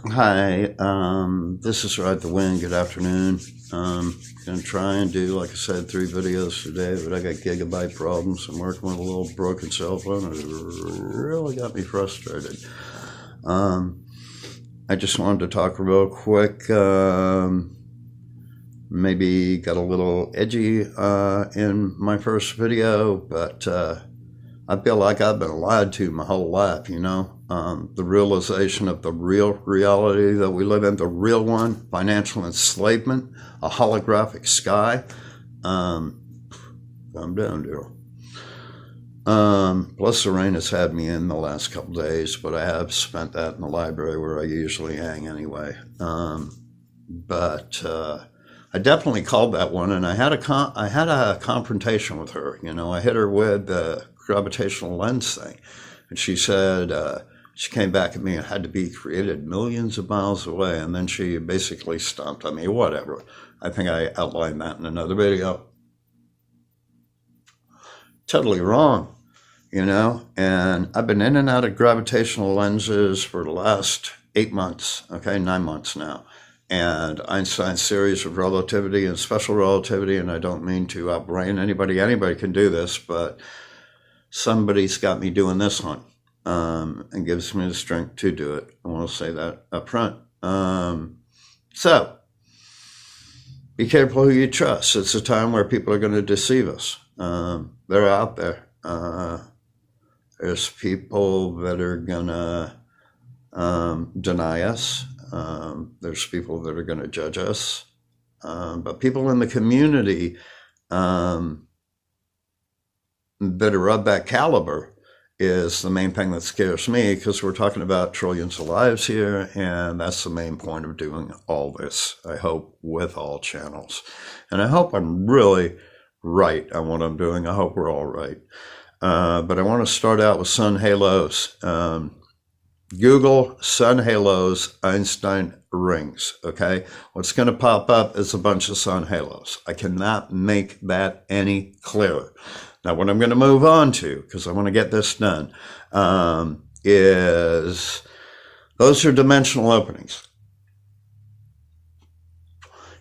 Hi, this is Ride the Wind. Good afternoon. Gonna try and do, like I said, 3 videos today, but I got gigabyte problems. I'm working with a little broken cell phone, and it really got me frustrated. I just wanted to talk real quick. Maybe got a little edgy in my first video, but I feel like I've been lied to my whole life, the realization of the real reality that we live in, the real one, financial enslavement, a holographic sky. Calm down, Daryl. Plus the rain has had me in the last couple days, but I have spent that in the library where I usually hang anyway. But I definitely called that one, and I had a confrontation with her. I hit her with the gravitational lens thing, and she said she came back at me and had to be created millions of miles away, and then she basically stomped on me. Whatever. I think I outlined that in another video. Totally wrong, and I've been in and out of gravitational lenses for the last 8 months, 9 months now. And Einstein's theories of relativity and special relativity, and I don't mean to outbrain anybody. Anybody can do this, but somebody's got me doing this one, and gives me the strength to do it. I want to say that up front. So, be careful who you trust. It's a time where people are going to deceive us. They're out there. There's people that are going to deny us. There's people that are going to judge us. But people in the community that are of that caliber is the main thing that scares me, because we're talking about trillions of lives here, and that's the main point of doing all this, I hope, with all channels. And I hope I'm really right on what I'm doing. I hope we're all right. But I want to start out with sun halos. Google sun halos, Einstein rings, okay? What's going to pop up is a bunch of sun halos. I cannot make that any clearer. Now, what I'm going to move on to, because I want to get this done, is those are dimensional openings.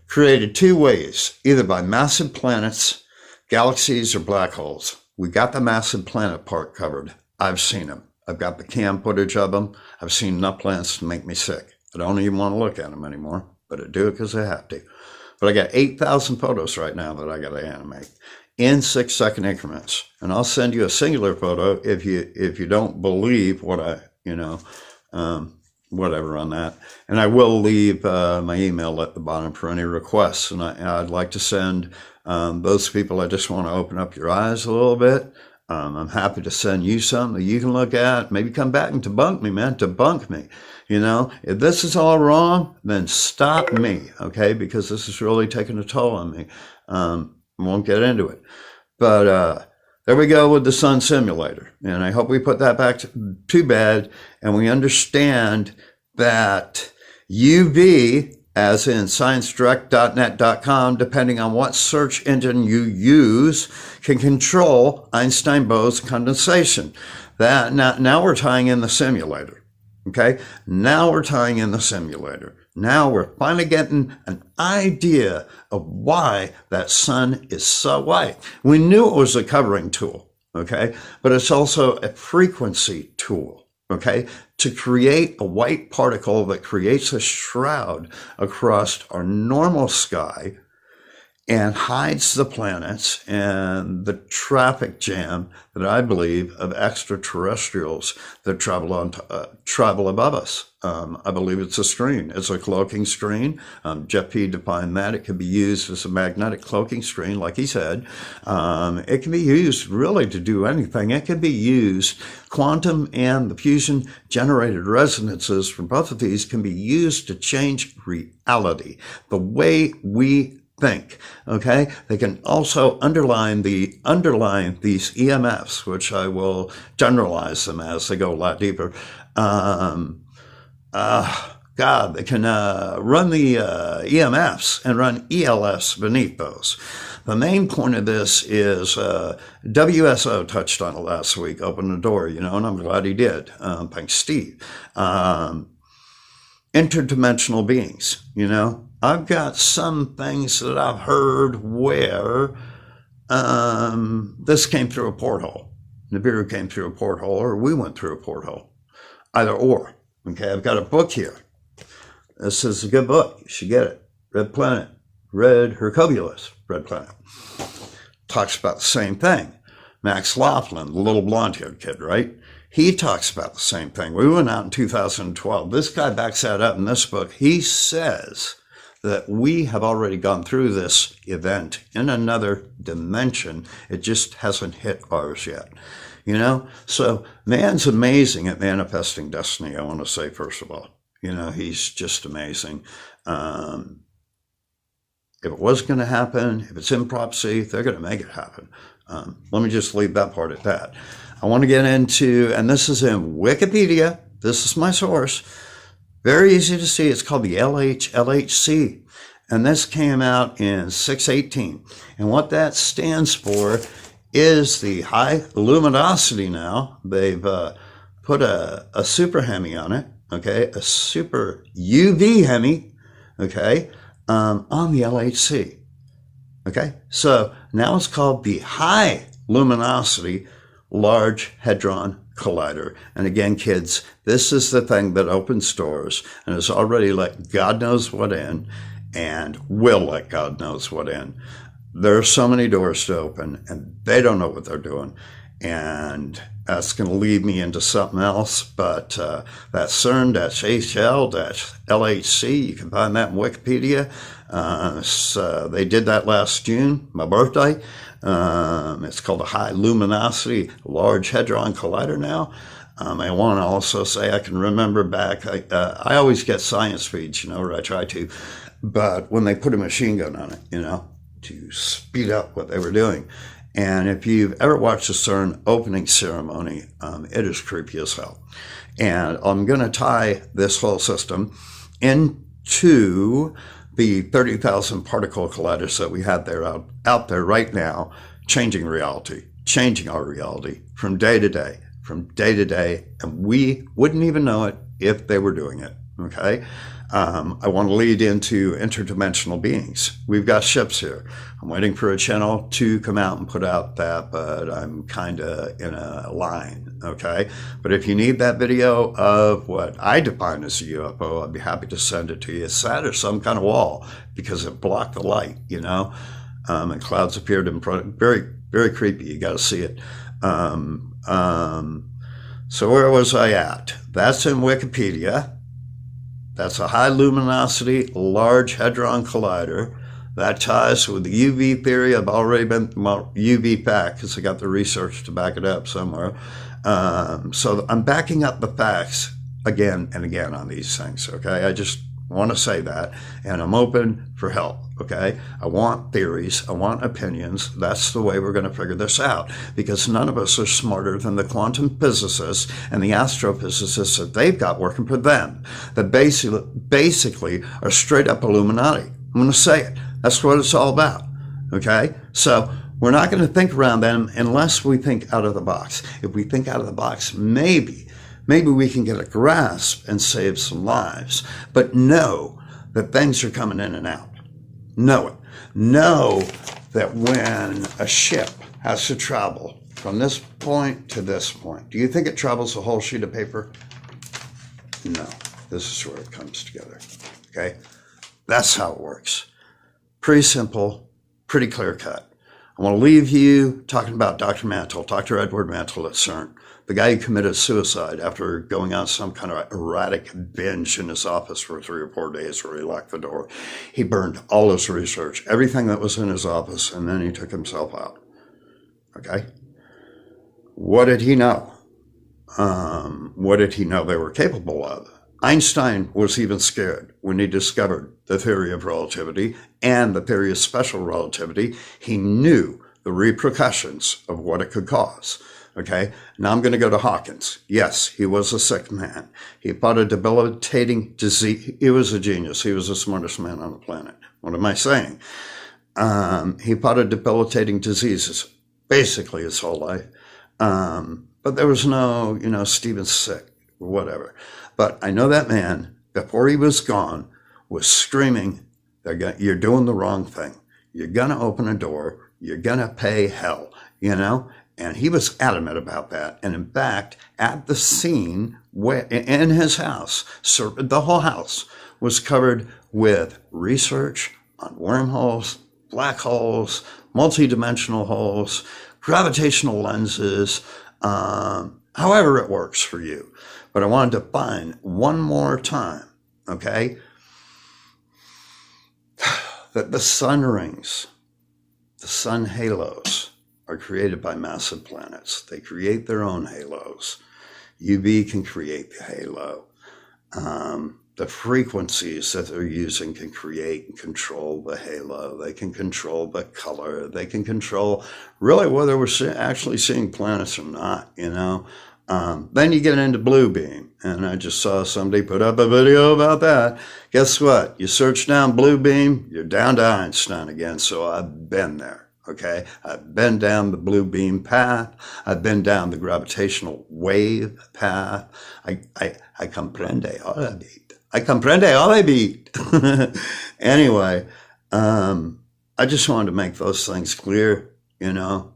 Created 2 ways, either by massive planets, galaxies, or black holes. We got the massive planet part covered. I've seen them. I've got the cam footage of them. I've seen enough planets to make me sick. I don't even want to look at them anymore, but I do it because I have to. But I got 8,000 photos right now that I got to animate in 6-second increments. And I'll send you a singular photo if you don't believe what whatever on that. And I will leave my email at the bottom for any requests. And I'd like to send those people, I just want to open up your eyes a little bit. I'm happy to send you something that you can look at. Maybe come back and debunk me, man. Debunk me. If this is all wrong, then stop me, okay? Because this is really taking a toll on me. I won't get into it. But there we go with the sun simulator. And I hope we put that back to bed, and we understand that UV, as in sciencedirect.net.com, depending on what search engine you use, can control Einstein-Bose condensation. Now we're tying in the simulator, okay? Now we're tying in the simulator. Now we're finally getting an idea of why that sun is so white. We knew it was a covering tool, okay? But it's also a frequency tool, okay? To create a white particle that creates a shroud across our normal sky and hides the planets and the traffic jam that I believe of extraterrestrials that travel above us. I believe it's a screen. It's a cloaking screen. Jeff P. defined that. It can be used as a magnetic cloaking screen, like he said. It can be used really to do anything. It can be used, quantum and the fusion generated resonances from both of these can be used to change reality, the way we think, okay? They can also underline these EMFs, which I will generalize them as they go a lot deeper. They can run the EMFs and run ELFs beneath those. The main point of this is WSO touched on it last week, opened the door, and I'm glad he did. Thanks, Steve. interdimensional beings, you know. I've got some things that I've heard where this came through a porthole. Nibiru came through a porthole, or we went through a porthole. Either or. Okay, I've got a book here. This is a good book. You should get it. Red Planet. Red Hercobulus. Red Planet. Talks about the same thing. Max Laughlin, the little blonde-haired kid, right? He talks about the same thing. We went out in 2012. This guy backs that up in this book. He says that we have already gone through this event in another dimension. It just hasn't hit ours yet. You know? So man's amazing at manifesting destiny, I want to say, first of all. You know, he's just amazing. If it was going to happen, if it's in prophecy, they're going to make it happen. Let me just leave that part at that. I want to get into, and this is in Wikipedia. This is my source. Very easy to see. It's called the LHC. And this came out in 618. And what that stands for is the high luminosity now. They've put a super Hemi on it, okay? A super UV Hemi, okay, on the LHC. Okay, so now it's called the High Luminosity Large Hadron Collider. And again, kids, this is the thing that opens doors and has already let God knows what in and will let God knows what in. There are so many doors to open and they don't know what they're doing. And that's going to lead me into something else, but that's Cern-HL-LHC. You can find that in Wikipedia. So they did that last June, my birthday. It's called a High Luminosity Large Hadron Collider now. I want to also say I can remember back, I always get science feeds, you know, or I try to, but when they put a machine gun on it, you know, to speed up what they were doing. And if you've ever watched the CERN opening ceremony, it is creepy as hell. And I'm going to tie this whole system into the 30,000 particle colliders that we have there out there right now, changing reality, changing our reality from day to day, and we wouldn't even know it if they were doing it, okay? I want to lead into interdimensional beings. We've got ships here. I'm waiting for a channel to come out and put out that, but I'm kind of in a line, okay? But if you need that video of what I define as a UFO, I'd be happy to send it to you. It's that or some kind of wall because it blocked the light, you know? And clouds appeared in front. Very, very creepy. You got to see it. So where was I at? That's in Wikipedia. That's a high luminosity, large hadron collider. That ties with the UV theory. I've already been UV fact because I got the research to back it up somewhere. So I'm backing up the facts again and again on these things, okay? I just want to say that, and I'm open for help, okay? I want theories. I want opinions. That's the way we're going to figure this out because none of us are smarter than the quantum physicists and the astrophysicists that they've got working for them that basically are straight up Illuminati. I'm going to say it. That's what it's all about, okay? So we're not going to think around them unless we think out of the box. If we think out of the box, maybe we can get a grasp and save some lives. But know that things are coming in and out. Know it. Know that when a ship has to travel from this point to this point, do you think it travels a whole sheet of paper? No. This is where it comes together. Okay? That's how it works. Pretty simple, pretty clear cut. I want to leave you talking about Dr. Mantle, Dr. Edward Mantle at CERN. The guy who committed suicide after going on some kind of erratic binge in his office for 3 or 4 days where he locked the door. He burned all his research, everything that was in his office, and then he took himself out. Okay? What did he know? What did he know they were capable of? Einstein was even scared when he discovered the theory of relativity and the theory of special relativity. He knew the repercussions of what it could cause. Okay, now I'm going to go to Hawkins. Yes, he was a sick man. He fought a debilitating disease. He was a genius. He was the smartest man on the planet. What am I saying? He fought a debilitating diseases basically his whole life. But there was no, Stephen's sick or whatever. But I know that man before he was gone, was screaming, you're doing the wrong thing. You're going to open a door. You're going to pay hell, you know? And he was adamant about that. And in fact, at the scene in his house, the whole house was covered with research on wormholes, black holes, multidimensional holes, gravitational lenses, however it works for you. But I wanted to find one more time, okay, that the sun rings, the sun halos, are created by massive planets. They create their own halos. UV can create the halo. The frequencies that they're using can create and control the halo. They can control the color. They can control really whether we're actually seeing planets or not, you know. Then you get into blue beam, and I just saw somebody put up a video about that. Guess what? You search down blue beam, you're down to Einstein again. So I've been there. Okay, I've been down the blue beam path. I've been down the gravitational wave path. I comprende all I beat. I comprende all I beat. Anyway, I just wanted to make those things clear, you know,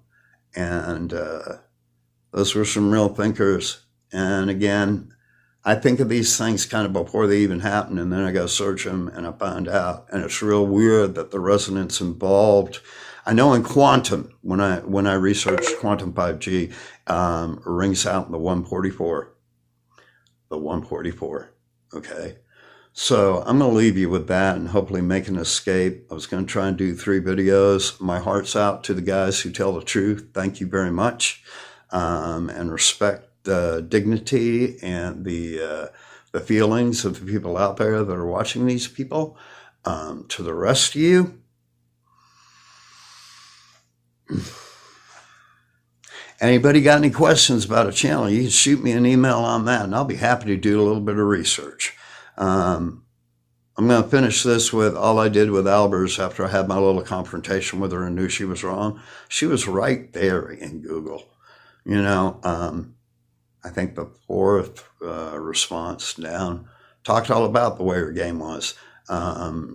and those were some real thinkers. And again, I think of these things kind of before they even happen, and then I go search them and I find out. And it's real weird that the resonance involved. I know in quantum, when I researched quantum 5G, rings out in the 144. The 144, okay? So I'm going to leave you with that and hopefully make an escape. I was going to try and do 3 videos. My heart's out to the guys who tell the truth. Thank you very much. And respect the dignity and the feelings of the people out there that are watching these people. To the rest of you, anybody got any questions about a channel, you can shoot me an email on that, and I'll be happy to do a little bit of research. I'm going to finish this with all I did with Albers after I had my little confrontation with her and knew she was wrong. She was right there in Google. You know, I think the 4th response down talked all about the way her game was.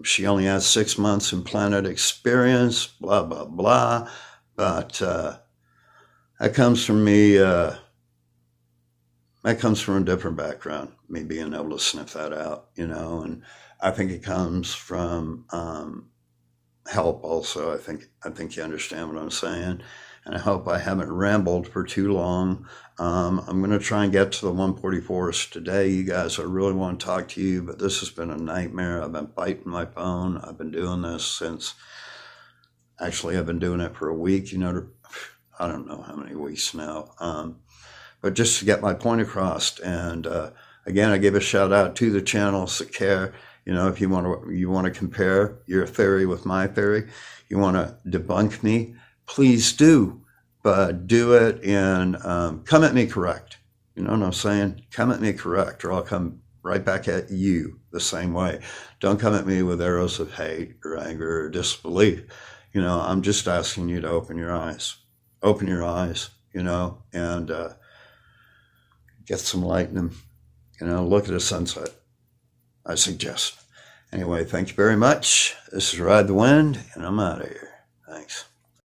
She only has 6 months in planet experience, blah, blah, blah. But that comes from me, that comes from a different background, me being able to sniff that out, you know, and I think it comes from help also. I think you understand what I'm saying, and I hope I haven't rambled for too long. I'm going to try and get to the 144s today. You guys, I really want to talk to you, but this has been a nightmare. I've been fighting my phone. I've been doing this since, actually, I've been doing it for a week, you know, I don't know how many weeks now, but just to get my point across. And again, I give a shout out to the channels that care. You know, if you want to compare your theory with my theory, you want to debunk me, please do, but do it in, come at me correct. You know what I'm saying? Come at me correct, or I'll come right back at you the same way. Don't come at me with arrows of hate or anger or disbelief. You know, I'm just asking you to open your eyes, you know, and get some light in them, you know, look at a sunset, I suggest. Anyway, thank you very much. This is Ride the Wind, and I'm out of here. Thanks.